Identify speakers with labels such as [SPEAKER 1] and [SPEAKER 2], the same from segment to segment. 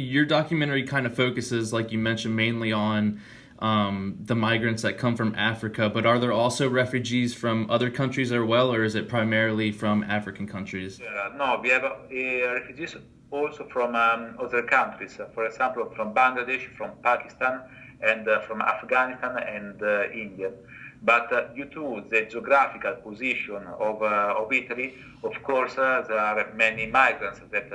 [SPEAKER 1] your documentary kind of focuses, like you mentioned, mainly on the migrants that come from Africa, but are there also refugees from other countries as well, or is it primarily from African countries?
[SPEAKER 2] No, we have refugees also from other countries. For example, from Bangladesh, from Pakistan, and from Afghanistan and India. But due to the geographical position of Italy, of course, there are many migrants that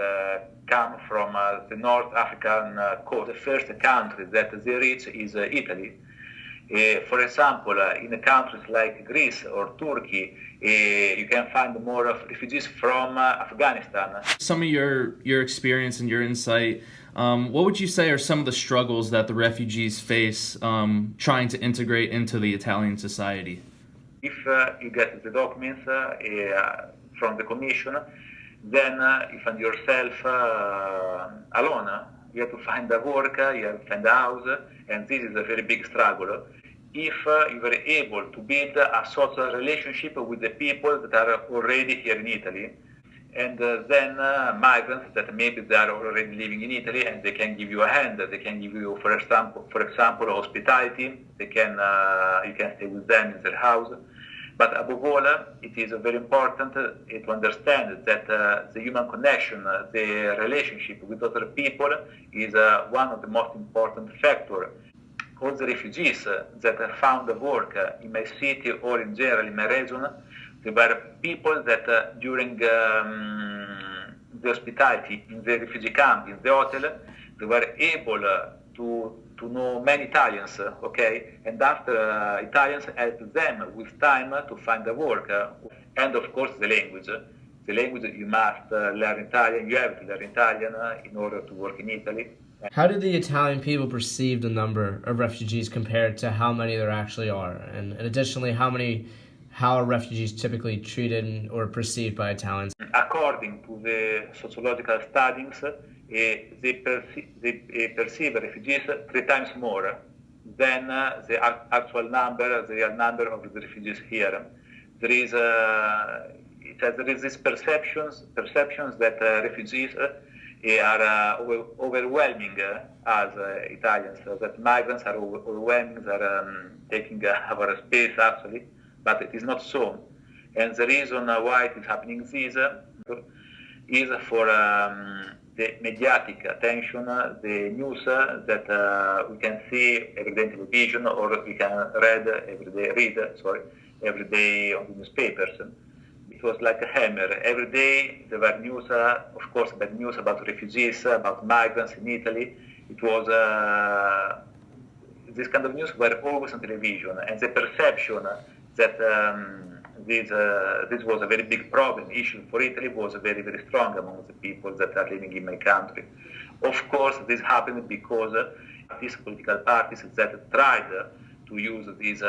[SPEAKER 2] come from the North African coast. The first country that they reach is Italy. For example, in countries like Greece or Turkey, you can find more of refugees from Afghanistan.
[SPEAKER 1] Some of your experience and your insight, what would you say are some of the struggles that the refugees face trying to integrate into the Italian society?
[SPEAKER 2] If you get the documents from the commission, then you find yourself alone. You have to find a work, you have to find a house, and this is a very big struggle. If you were able to build a social relationship with the people that are already here in Italy, and then migrants that maybe they are already living in Italy and they can give you a hand. They can give you, for example, hospitality. They can you can stay with them in their house. But above all, it is very important to understand that the human connection, the relationship with other people is one of the most important factors. All the refugees that found work in my city or in general in my region, they were people that during the hospitality in the refugee camp, in the hotel, they were able to know many Italians, okay? And after Italians helped them with time to find a work. And of course the language. The language, you must learn Italian, you have to learn Italian in order to work in Italy.
[SPEAKER 3] How do the Italian people perceive the number of refugees compared to how many there actually are? And additionally, how are refugees typically treated or perceived by Italians?
[SPEAKER 2] According to the sociological studies, they perceive refugees 3 times more than the actual number, the real number of the refugees here. There is this perceptions that refugees are overwhelming as Italians, that migrants are overwhelming, they are taking our space actually, but it is not so. And the reason why it is happening this is for the mediatic attention, the news that we can see every day on television or we can read every day on the newspapers. It was like a hammer. Every day there were news, of course, bad news about refugees, about migrants in Italy. It was this kind of news were always on television, and the perception that this was a very big problem, issue for Italy was very, very strong among the people that are living in my country. Of course, this happened because these political parties that tried to use this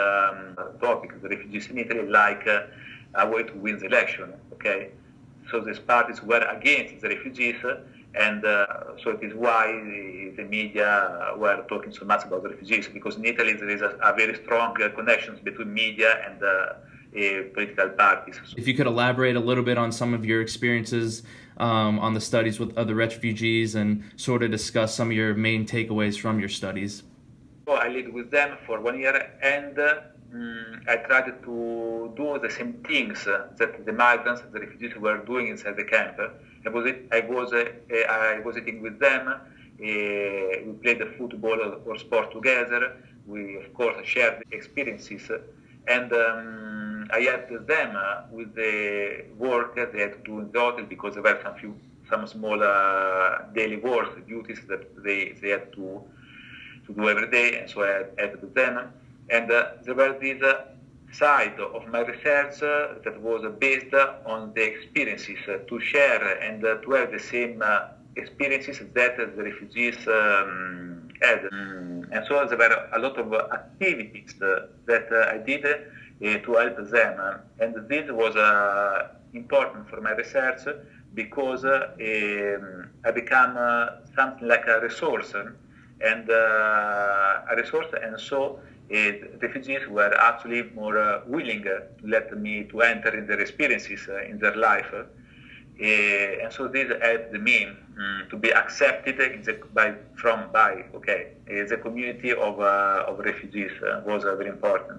[SPEAKER 2] topic, the refugees in Italy, like a way to win the election, okay? So these parties were against the refugees, and so it is why the media were talking so much about the refugees, because in Italy there is a very strong connections between media and political parties.
[SPEAKER 1] If you could elaborate a little bit on some of your experiences on the studies with other refugees and sort of discuss some of your main takeaways from your studies.
[SPEAKER 2] So I lived with them for 1 year, and I tried to do the same things that the migrants, the refugees were doing inside the camp. I was eating with them. We played the football or sport together. We of course shared experiences, and I helped them with the work they had to do in the hotel, because there were some small daily work duties that they had to do every day, and so I helped them. And there was this side of my research that was based on the experiences, to share and to have the same experiences that the refugees had. And so there were a lot of activities that I did to help them. And this was important for my research, because I became something like a resource, and so refugees were actually more willing to let me to enter in their experiences in their life, And so this helped me to be accepted by the community of refugees was very important.